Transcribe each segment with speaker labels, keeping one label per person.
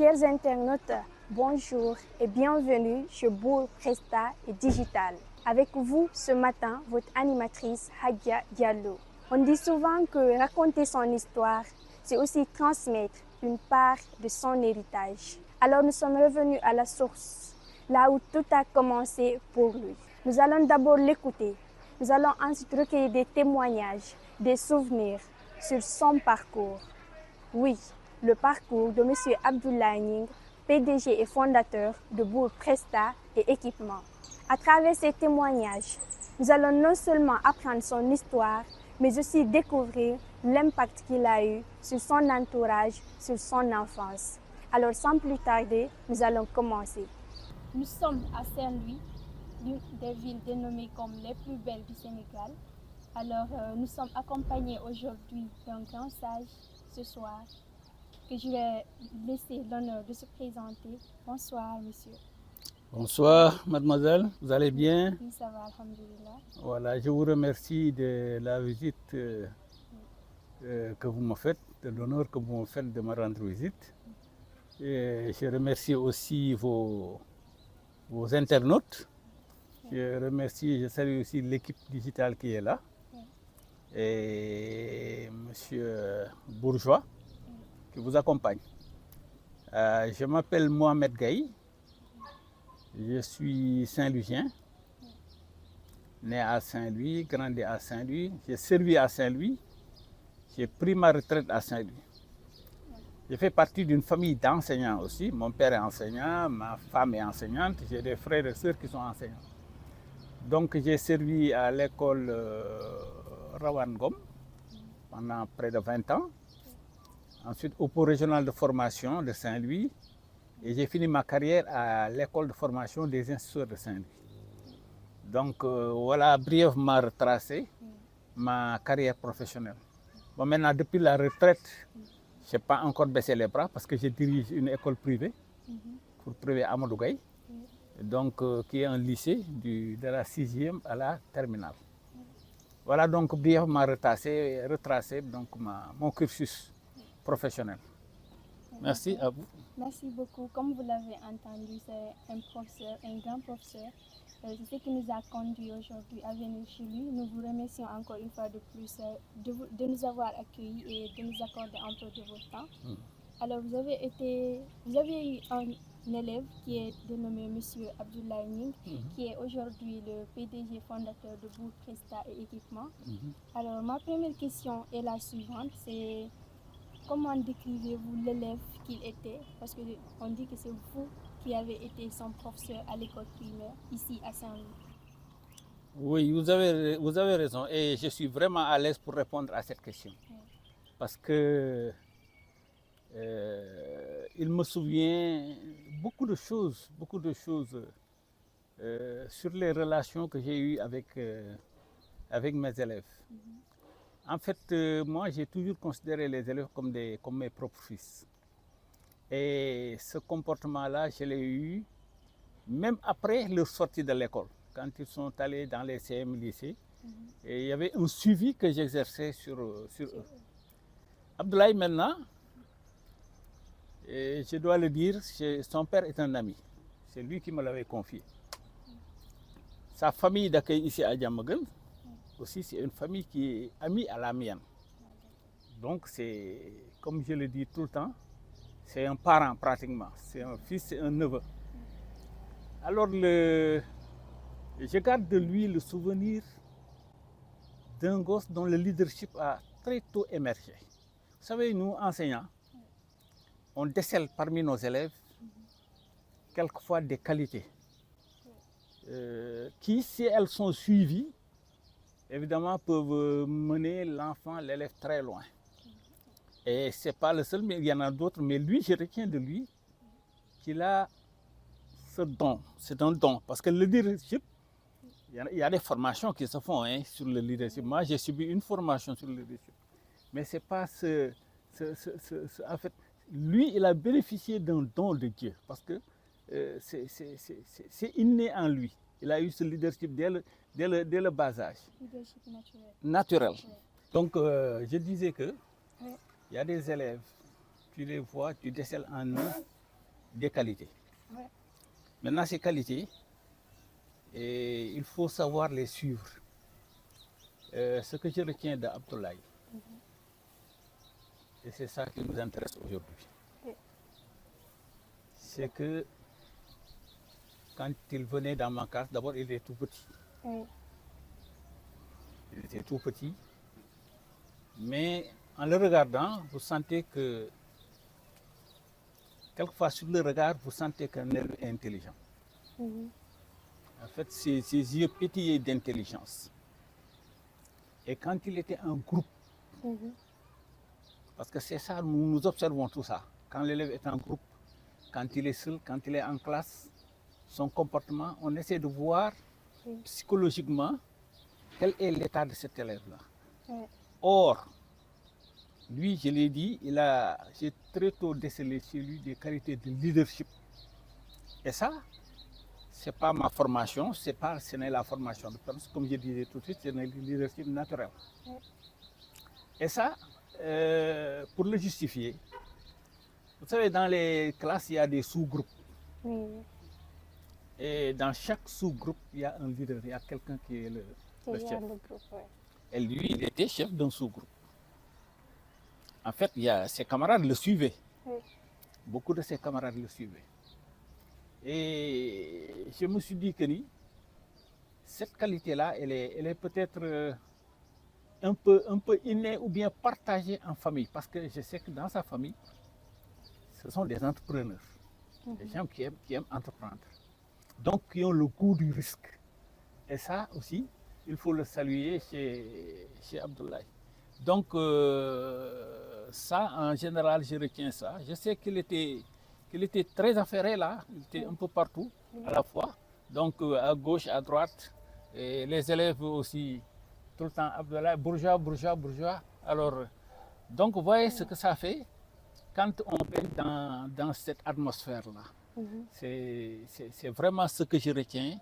Speaker 1: Chers internautes, bonjour et bienvenue chez Bour Presta et Digital. Avec vous ce matin, votre animatrice Hadia Diallo. On dit souvent que raconter son histoire, c'est aussi transmettre une part de son héritage. Alors nous sommes revenus à la source, là où tout a commencé pour lui. Nous allons d'abord l'écouter. Nous allons ensuite recueillir des témoignages, des souvenirs sur son parcours. Oui, le parcours de M. Abdoulaye Ning, PDG et fondateur de Bour Presta et Équipement. À travers ces témoignages, nous allons non seulement apprendre son histoire, mais aussi découvrir l'impact qu'il a eu sur son entourage, sur son enfance. Alors sans plus tarder, nous allons commencer. Nous sommes à Saint-Louis, l'une des villes dénommées comme les plus belles du Sénégal. Alors nous sommes accompagnés aujourd'hui d'un grand sage ce soir, que je vais laisser l'honneur de se présenter. Bonsoir, monsieur.
Speaker 2: Bonsoir, mademoiselle. Vous allez bien?
Speaker 1: Oui, ça va, alhamdoulilah.
Speaker 2: Voilà, je vous remercie de la visite que vous me faites, de l'honneur que vous me faites de me rendre visite. Et je remercie aussi vos internautes. Je salue aussi l'équipe digitale qui est là. Et monsieur Bourgeois qui vous accompagne. Je m'appelle Mohamed Gaï. Je suis Saint-Louisien, né à Saint-Louis, grandi à Saint-Louis. J'ai servi à Saint-Louis. J'ai pris ma retraite à Saint-Louis. Je fais partie d'une famille d'enseignants aussi. Mon père est enseignant, ma femme est enseignante. J'ai des frères et sœurs qui sont enseignants. Donc j'ai servi à l'école Rawangom pendant près de 20 ans. Ensuite au pôle régional de formation de Saint-Louis. Et j'ai fini ma carrière à l'école de formation des instituteurs de Saint-Louis. Donc voilà brièvement retracé ma carrière professionnelle. Bon, maintenant, depuis la retraite, je n'ai pas encore baissé les bras parce que je dirige une école privée, pour privé Amadou Gaye, donc qui est un lycée de la 6e à la terminale. Voilà donc brièvement retracé donc, mon cursus professionnel. Merci à vous.
Speaker 1: Merci beaucoup. Comme vous l'avez entendu, c'est un professeur, un grand professeur. C'est ce qui nous a conduit aujourd'hui à venir chez lui. Nous vous remercions encore une fois de plus de nous avoir accueillis et de nous accorder un peu de votre temps. Alors, vous avez eu un élève qui est dénommé M. Abdoulaye Ning, qui est aujourd'hui le PDG fondateur de Bour Presta et Équipement. Alors, ma première question est la suivante, c'est comment décrivez-vous l'élève qu'il était? Parce qu'on dit que c'est vous qui avez été son professeur à l'école primaire, ici à Saint-Louis.
Speaker 2: Oui, vous avez raison. Et je suis vraiment à l'aise pour répondre à cette question. Parce que il me souvient beaucoup de choses sur les relations que j'ai eues avec mes élèves. En fait, moi, j'ai toujours considéré les élèves comme mes propres fils. Et ce comportement-là, je l'ai eu même après leur sortie de l'école, quand ils sont allés dans les CM lycées. Et il y avait un suivi que j'exerçais sur eux. Abdoulaye, maintenant, et je dois le dire, son père est un ami. C'est lui qui me l'avait confié. Sa famille d'accueil ici à Diamaguène, aussi, c'est une famille qui est amie à la mienne. Donc, c'est, comme je le dis tout le temps, c'est un parent pratiquement. C'est un fils, c'est un neveu. Alors, je garde de lui le souvenir d'un gosse dont le leadership a très tôt émergé. Vous savez, nous, enseignants, on décèle parmi nos élèves quelquefois des qualités qui, si elles sont suivies, évidemment, peuvent mener l'enfant, l'élève très loin. Et ce n'est pas le seul, mais il y en a d'autres. Mais lui, je retiens de lui qu'il a ce don. C'est un don. Parce que le leadership, il y a des formations qui se font sur le leadership. Moi, j'ai subi une formation sur le leadership. Mais ce n'est pas en fait, lui, il a bénéficié d'un don de Dieu. Parce que c'est inné en lui. Il a eu ce leadership dès le bas âge.
Speaker 1: Leadership
Speaker 2: Naturel. Donc, je disais que il y a des élèves, tu les vois, tu décèles en eux des qualités.
Speaker 1: Ouais.
Speaker 2: Maintenant, ces qualités, il faut savoir les suivre. Ce que je retiens d'Abdoulaye, et c'est ça qui nous intéresse aujourd'hui,
Speaker 1: Oui.
Speaker 2: c'est que quand il venait dans ma classe, d'abord il était tout petit.
Speaker 1: Oui.
Speaker 2: Il était tout petit, mais en le regardant, vous sentez que, quelquefois sur le regard, vous sentez qu'un élève est intelligent. En fait, ses yeux pétillaient d'intelligence. Et quand il était en groupe, parce que c'est ça, nous observons tout ça. Quand l'élève est en groupe, quand il est seul, quand il est en classe, son comportement, on essaie de voir psychologiquement quel est l'état de cet élève-là.
Speaker 1: Oui.
Speaker 2: Or, lui, je l'ai dit, j'ai très tôt décelé chez lui des qualités de leadership. Et ça, c'est pas ma formation, ce n'est la formation de personne, comme je disais tout de suite, c'est le leadership naturel.
Speaker 1: Oui.
Speaker 2: Et ça, pour le justifier, vous savez, dans les classes, il y a des sous-groupes.
Speaker 1: Oui.
Speaker 2: Et dans chaque sous-groupe, il y a un leader, il y a quelqu'un qui est le chef.
Speaker 1: Le groupe, ouais.
Speaker 2: Et lui, il était chef d'un sous-groupe. En fait, ses camarades le suivaient.
Speaker 1: Oui.
Speaker 2: Beaucoup de ses camarades le suivaient. Et je me suis dit que cette qualité-là, elle est peut-être un peu innée ou bien partagée en famille. Parce que je sais que dans sa famille, ce sont des entrepreneurs. Des gens qui aiment entreprendre. Donc, qui ont le goût du risque. Et ça aussi, il faut le saluer chez Abdoulaye. Donc, ça, en général, je retiens ça. Je sais qu'il était très affairé là, il était un peu partout à la fois. Donc, à gauche, à droite, et les élèves aussi, tout le temps, Abdoulaye, bourgeois, bourgeois, bourgeois. Alors, donc, vous voyez ce que ça fait quand on est dans cette atmosphère-là. C'est vraiment ce que je retiens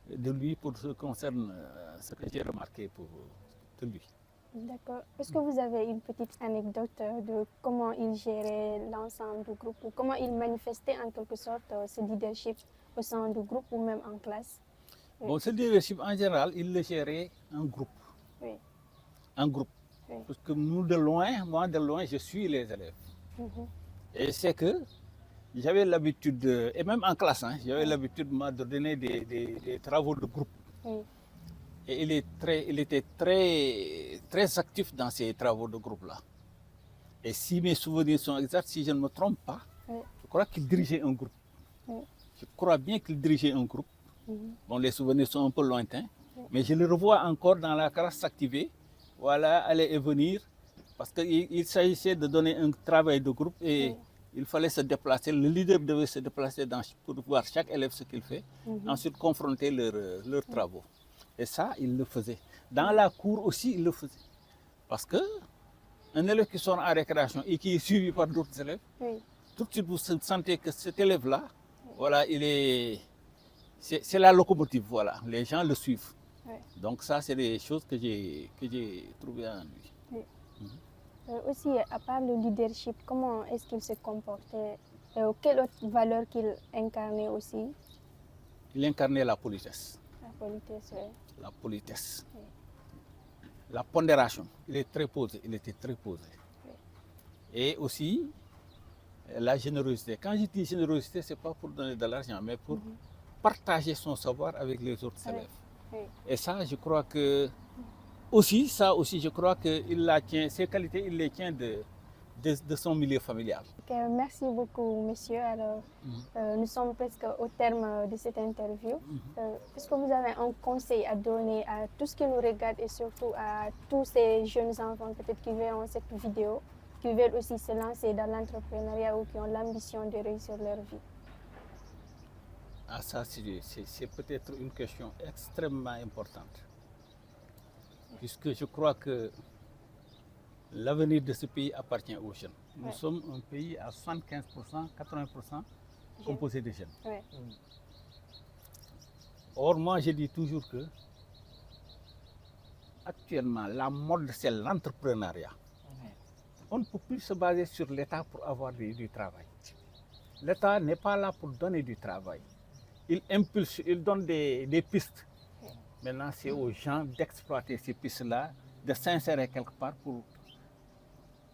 Speaker 2: de lui pour ce qui concerne ce que j'ai remarqué de lui.
Speaker 1: D'accord. Est-ce que vous avez une petite anecdote de comment il gérait l'ensemble du groupe ou comment il manifestait en quelque sorte ce leadership au sein du groupe ou même en classe? Oui.
Speaker 2: Bon, ce leadership en général, il le gérait en groupe.
Speaker 1: Oui.
Speaker 2: En groupe.
Speaker 1: Oui.
Speaker 2: Parce que moi de loin, je suis les élèves. Et c'est que j'avais l'habitude, et même en classe, j'avais l'habitude de donner des travaux de groupe.
Speaker 1: Oui.
Speaker 2: Et il était très, très actif dans ces travaux de groupe-là. Et si mes souvenirs sont exacts, si je ne me trompe pas, je crois qu'il dirigeait un groupe. Je crois bien qu'il dirigeait un groupe. Bon, les souvenirs sont un peu lointains, mais je le revois encore dans la classe s'activer, voilà, aller et venir, parce qu'il s'agissait de donner un travail de groupe et il fallait se déplacer. Le leader devait se déplacer pour voir chaque élève ce qu'il fait, ensuite confronter leurs travaux. Et ça, il le faisait. Dans la cour aussi, il le faisait. Parce que un élève qui sort en récréation et qui est suivi par d'autres élèves, tout de suite vous sentez que cet élève-là, voilà, c'est la locomotive, voilà. Les gens le suivent. Donc ça, c'est des choses que j'ai trouvées en lui.
Speaker 1: Aussi, à part le leadership, comment est-ce qu'il se comportait? Quelle autre valeur qu'il incarnait aussi?
Speaker 2: Il incarnait la politesse.
Speaker 1: La politesse, oui.
Speaker 2: La politesse. La pondération. Il était très posé. Et aussi, la générosité. Quand je dis générosité, ce n'est pas pour donner de l'argent, mais pour partager son savoir avec les autres élèves. Et ça, je crois que je crois que ces qualités, il les tient de son milieu familial.
Speaker 1: Okay, merci beaucoup, monsieur. Alors, nous sommes presque au terme de cette interview. Est-ce que vous avez un conseil à donner à tout ce qui nous regarde et surtout à tous ces jeunes enfants peut-être qui verront cette vidéo, qui veulent aussi se lancer dans l'entrepreneuriat ou qui ont l'ambition de réussir leur vie?
Speaker 2: Ah, ça, c'est peut-être une question extrêmement importante. Puisque je crois que l'avenir de ce pays appartient aux jeunes. Nous sommes un pays à 75%, 80% composé de jeunes. Or, moi, je dis toujours que actuellement, la mode, c'est l'entrepreneuriat. On ne peut plus se baser sur l'État pour avoir du travail. l'État n'est pas là pour donner du travail. Il impulse, il donne des pistes. Maintenant, c'est aux gens d'exploiter ces pistes-là, de s'insérer quelque part pour...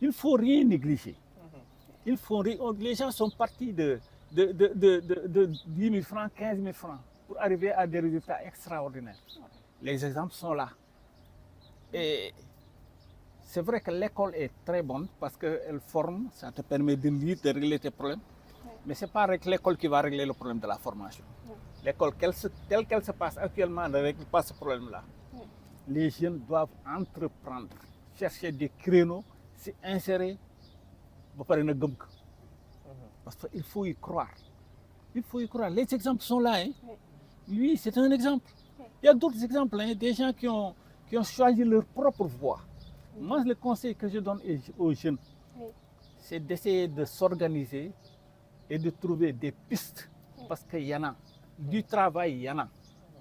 Speaker 2: Il ne faut rien négliger. Il faut rien... Les gens sont partis de 10 000 francs, 15 000 francs pour arriver à des résultats extraordinaires. Les exemples sont là. Et c'est vrai que l'école est très bonne parce qu'elle forme, ça te permet de lire, de régler tes problèmes. Mais ce n'est pas avec l'école qui va régler le problème de la formation. L'école, telle qu'elle se passe actuellement, ne règle pas ce problème-là. Les jeunes doivent entreprendre, chercher des créneaux, s'y insérer, parce qu'il faut y croire. Il faut y croire. Les exemples sont là. Hein. Lui, c'est un exemple. Il y a d'autres exemples, hein, des gens qui ont choisi leur propre voie. Moi, le conseil que je donne aux jeunes, c'est d'essayer de s'organiser et de trouver des pistes, parce qu'il y en a. Du travail, il y en a.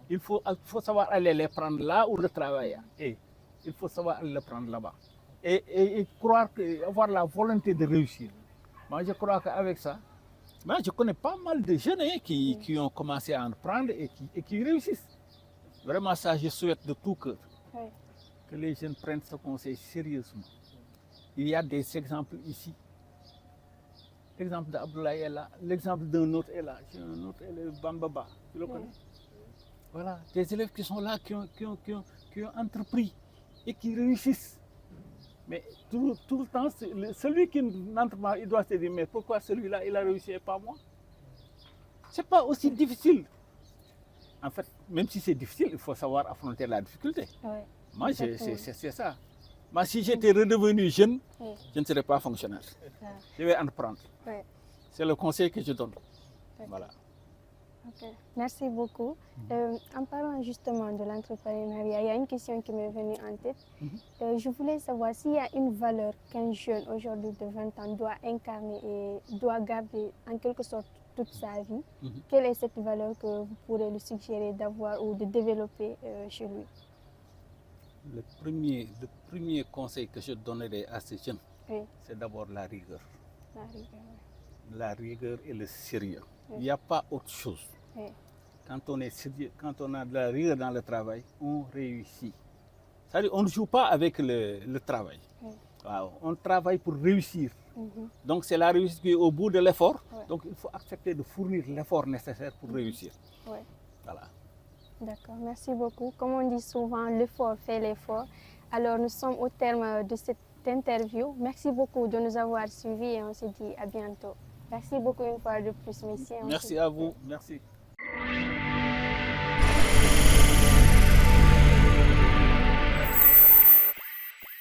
Speaker 2: Il faut savoir aller les prendre là où le travail est. Et il faut savoir aller le prendre là-bas. Et croire, avoir la volonté de réussir. Moi, je crois qu'avec ça, moi, je connais pas mal de jeunes hein, qui ont commencé à en prendre et qui réussissent. Vraiment, ça, je souhaite de tout cœur que les jeunes prennent ce conseil sérieusement. Il y a des exemples ici. L'exemple d'Abdoulaye est là, l'exemple d'un autre est là. J'ai un autre élève, Bambaba, tu le connais? Voilà, des élèves qui sont là, qui ont entrepris et qui réussissent. Mais tout le temps, celui qui n'entre pas, il doit se dire, mais pourquoi celui-là, il a réussi et pas moi? Ce n'est pas aussi difficile. En fait, même si c'est difficile, il faut savoir affronter la difficulté. Moi, c'est ça. Moi, si j'étais redevenu jeune, je ne serais pas fonctionnaire. Je vais entreprendre. C'est le conseil que je donne. Voilà.
Speaker 1: Okay. Merci beaucoup. En parlant justement de l'entrepreneuriat, il y a une question qui m'est venue en tête. Je voulais savoir s'il y a une valeur qu'un jeune aujourd'hui de 20 ans doit incarner et doit garder en quelque sorte toute sa vie. Quelle est cette valeur que vous pourrez lui suggérer d'avoir ou de développer chez lui?
Speaker 2: Le premier conseil que je donnerais à ces jeunes, c'est d'abord la rigueur. La rigueur et le sérieux. Il n'y a pas autre chose. Quand on est sérieux, quand on a de la rigueur dans le travail, on réussit. C'est-à-dire on ne joue pas avec le travail. Wow. On travaille pour réussir. Donc c'est la réussite qui est au bout de l'effort. Donc il faut accepter de fournir l'effort nécessaire pour réussir. Voilà.
Speaker 1: D'accord, merci beaucoup. Comme on dit souvent, l'effort fait l'effort. Alors nous sommes au terme de cette interview. Merci beaucoup de nous avoir suivis et on se dit à bientôt. Merci beaucoup une fois de plus, messieurs.
Speaker 2: Merci à vous. Merci.